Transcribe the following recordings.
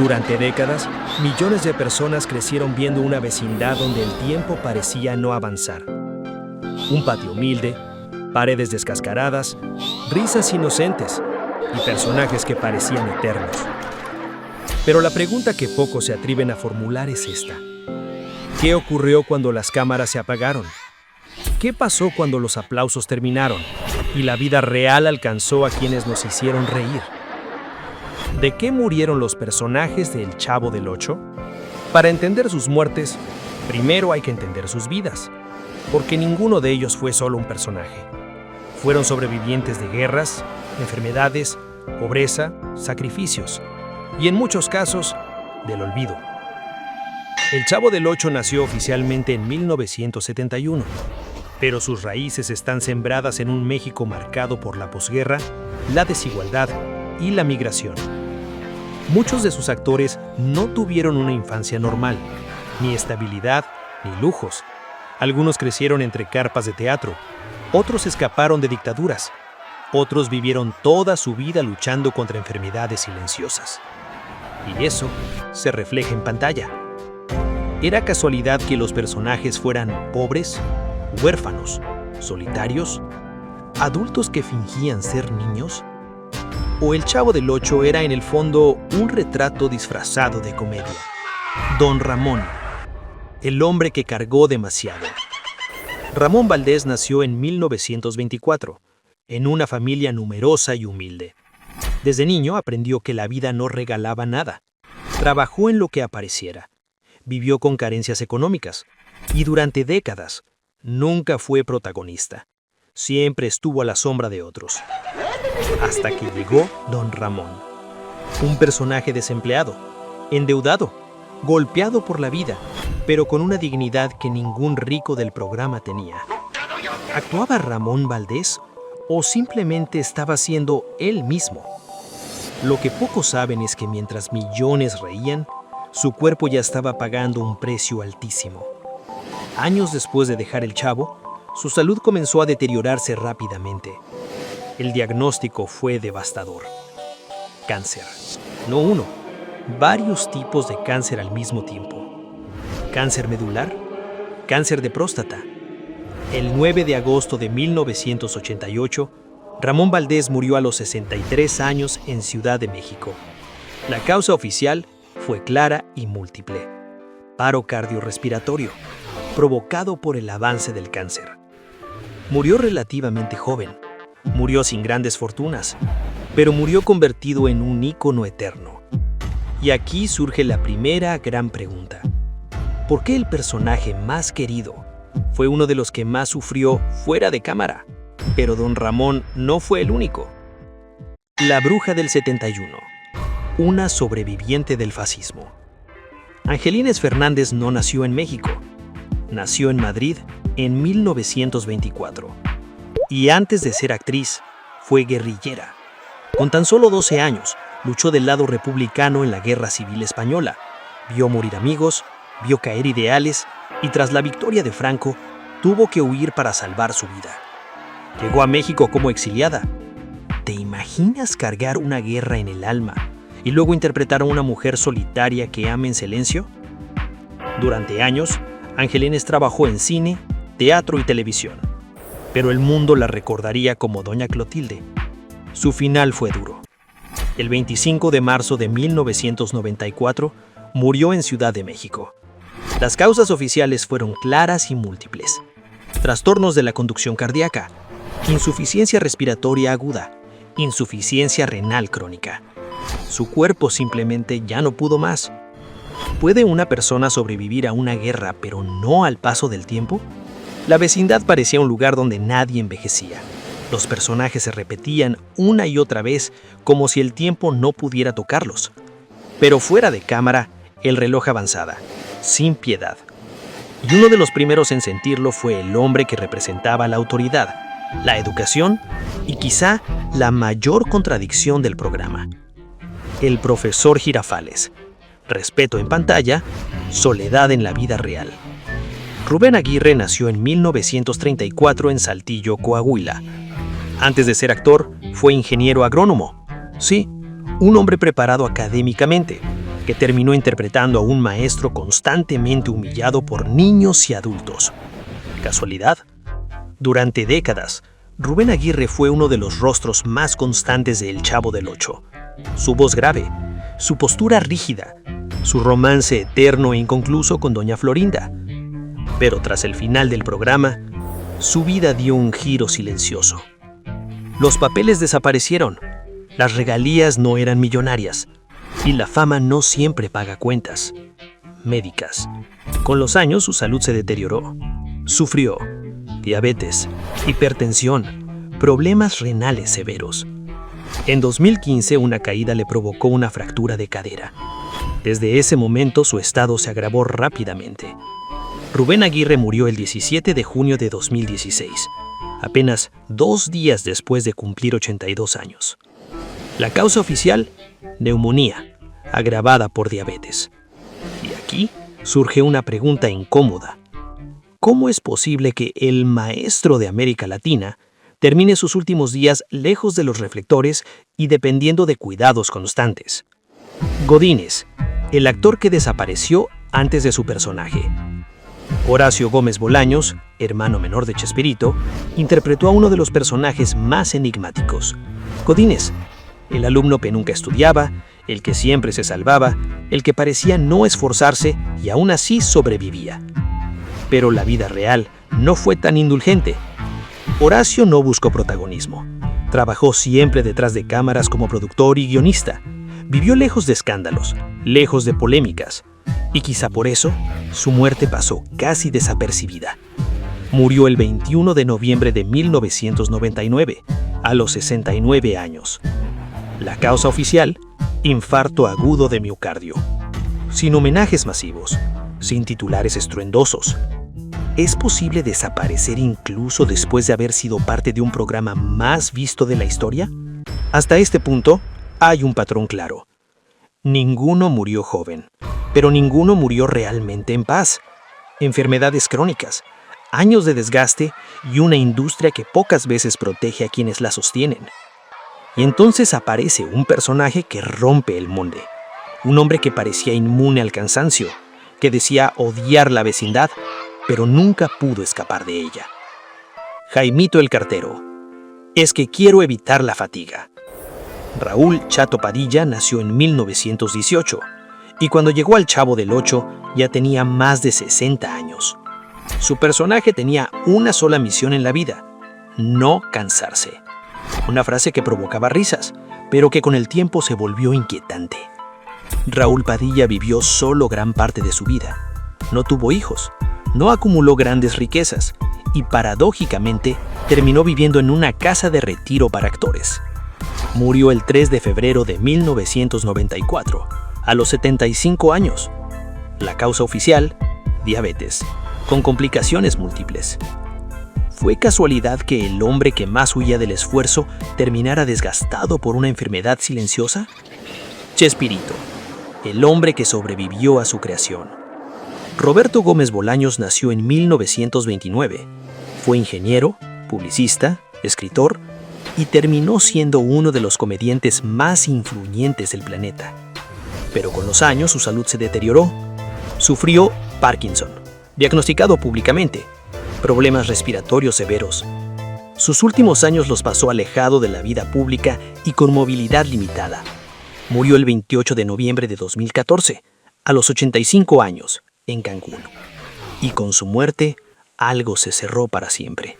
Durante décadas, millones de personas crecieron viendo una vecindad donde el tiempo parecía no avanzar. Un patio humilde, paredes descascaradas, risas inocentes y personajes que parecían eternos. Pero la pregunta que pocos se atreven a formular es esta: ¿qué ocurrió cuando las cámaras se apagaron? ¿Qué pasó cuando los aplausos terminaron y la vida real alcanzó a quienes nos hicieron reír? ¿De qué murieron los personajes de El Chavo del Ocho? Para entender sus muertes, primero hay que entender sus vidas, porque ninguno de ellos fue solo un personaje. Fueron sobrevivientes de guerras, enfermedades, pobreza, sacrificios y en muchos casos, del olvido. El Chavo del Ocho nació oficialmente en 1971, pero sus raíces están sembradas en un México marcado por la posguerra, la desigualdad y la migración. Muchos de sus actores no tuvieron una infancia normal, ni estabilidad, ni lujos. Algunos crecieron entre carpas de teatro, otros escaparon de dictaduras, otros vivieron toda su vida luchando contra enfermedades silenciosas. Y eso se refleja en pantalla. ¿Era casualidad que los personajes fueran pobres, huérfanos, solitarios, adultos que fingían ser niños? ¿O El Chavo del Ocho era en el fondo un retrato disfrazado de comedia? Don Ramón, el hombre que cargó demasiado. Ramón Valdés nació en 1924, en una familia numerosa y humilde. Desde niño aprendió que la vida no regalaba nada. Trabajó en lo que apareciera. Vivió con carencias económicas y durante décadas nunca fue protagonista. Siempre estuvo a la sombra de otros. Hasta que llegó Don Ramón, un personaje desempleado, endeudado, golpeado por la vida, pero con una dignidad que ningún rico del programa tenía. ¿Actuaba Ramón Valdés o simplemente estaba siendo él mismo? Lo que pocos saben es que mientras millones reían, su cuerpo ya estaba pagando un precio altísimo. Años después de dejar El Chavo, su salud comenzó a deteriorarse rápidamente. El diagnóstico fue devastador. Cáncer. No uno, varios tipos de cáncer al mismo tiempo. Cáncer medular, cáncer de próstata. El 9 de agosto de 1988, Ramón Valdés murió a los 63 años en Ciudad de México. La causa oficial fue clara y múltiple: paro cardiorrespiratorio, provocado por el avance del cáncer. Murió relativamente joven, murió sin grandes fortunas, pero murió convertido en un ícono eterno. Y aquí surge la primera gran pregunta: ¿por qué el personaje más querido fue uno de los que más sufrió fuera de cámara? Pero Don Ramón no fue el único. La bruja del 71, una sobreviviente del fascismo. Angelines Fernández no nació en México. Nació en Madrid en 1924. Y antes de ser actriz, fue guerrillera. Con tan solo 12 años, luchó del lado republicano en la Guerra Civil Española. Vio morir amigos, vio caer ideales y tras la victoria de Franco, tuvo que huir para salvar su vida. Llegó a México como exiliada. ¿Te imaginas cargar una guerra en el alma y luego interpretar a una mujer solitaria que ama en silencio? Durante años, Angelines trabajó en cine, teatro y televisión, pero el mundo la recordaría como Doña Clotilde. Su final fue duro. El 25 de marzo de 1994 murió en Ciudad de México. Las causas oficiales fueron claras y múltiples: trastornos de la conducción cardíaca, insuficiencia respiratoria aguda, insuficiencia renal crónica. Su cuerpo simplemente ya no pudo más. ¿Puede una persona sobrevivir a una guerra pero no al paso del tiempo? La vecindad parecía un lugar donde nadie envejecía. Los personajes se repetían una y otra vez como si el tiempo no pudiera tocarlos. Pero fuera de cámara, el reloj avanzaba, sin piedad. Y uno de los primeros en sentirlo fue el hombre que representaba la autoridad, la educación y quizá la mayor contradicción del programa: el profesor Girafales. Respeto en pantalla, soledad en la vida real. Rubén Aguirre nació en 1934 en Saltillo, Coahuila. Antes de ser actor, fue ingeniero agrónomo. Sí, un hombre preparado académicamente, que terminó interpretando a un maestro constantemente humillado por niños y adultos. ¿Casualidad? Durante décadas, Rubén Aguirre fue uno de los rostros más constantes de El Chavo del Ocho. Su voz grave, su postura rígida, su romance eterno e inconcluso con doña Florinda. Pero tras el final del programa, su vida dio un giro silencioso. Los papeles desaparecieron, las regalías no eran millonarias y la fama no siempre paga cuentas médicas. Con los años su salud se deterioró. Sufrió diabetes, hipertensión, problemas renales severos. En 2015 una caída le provocó una fractura de cadera. Desde ese momento su estado se agravó rápidamente. Rubén Aguirre murió el 17 de junio de 2016, apenas 2 días después de cumplir 82 años. La causa oficial, neumonía, agravada por diabetes. Y aquí surge una pregunta incómoda. ¿Cómo es posible que el maestro de América Latina termine sus últimos días lejos de los reflectores y dependiendo de cuidados constantes? Godínez, el actor que desapareció antes de su personaje. Horacio Gómez Bolaños, hermano menor de Chespirito, interpretó a uno de los personajes más enigmáticos. Godínez, el alumno que nunca estudiaba, el que siempre se salvaba, el que parecía no esforzarse y aún así sobrevivía. Pero la vida real no fue tan indulgente. Horacio no buscó protagonismo. Trabajó siempre detrás de cámaras como productor y guionista. Vivió lejos de escándalos, lejos de polémicas. Y quizá por eso, su muerte pasó casi desapercibida. Murió el 21 de noviembre de 1999, a los 69 años. La causa oficial, infarto agudo de miocardio. Sin homenajes masivos, sin titulares estruendosos. ¿Es posible desaparecer incluso después de haber sido parte de un programa más visto de la historia? Hasta este punto, hay un patrón claro. Ninguno murió joven, pero ninguno murió realmente en paz. Enfermedades crónicas, años de desgaste y una industria que pocas veces protege a quienes la sostienen. Y entonces aparece un personaje que rompe el molde. Un hombre que parecía inmune al cansancio, que decía odiar la vecindad, pero nunca pudo escapar de ella. Jaimito el cartero. Es que quiero evitar la fatiga. Raúl Chato Padilla nació en 1918 y cuando llegó al Chavo del Ocho ya tenía más de 60 años. Su personaje tenía una sola misión en la vida: no cansarse. Una frase que provocaba risas, pero que con el tiempo se volvió inquietante. Raúl Padilla vivió solo gran parte de su vida. No tuvo hijos, no acumuló grandes riquezas y paradójicamente terminó viviendo en una casa de retiro para actores. Murió el 3 de febrero de 1994, a los 75 años. La causa oficial, diabetes, con complicaciones múltiples. ¿Fue casualidad que el hombre que más huía del esfuerzo terminara desgastado por una enfermedad silenciosa? Chespirito, el hombre que sobrevivió a su creación. Roberto Gómez Bolaños nació en 1929. Fue ingeniero, publicista, escritor y terminó siendo uno de los comediantes más influyentes del planeta. Pero con los años su salud se deterioró. Sufrió Parkinson, diagnosticado públicamente, problemas respiratorios severos. Sus últimos años los pasó alejado de la vida pública y con movilidad limitada. Murió el 28 de noviembre de 2014, a los 85 años, en Cancún. Y con su muerte, algo se cerró para siempre.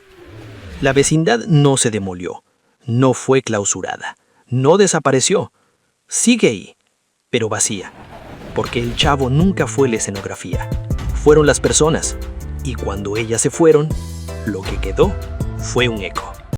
La vecindad no se demolió, no fue clausurada, no desapareció. Sigue ahí, pero vacía, porque el Chavo nunca fue la escenografía, fueron las personas, y cuando ellas se fueron, lo que quedó fue un eco.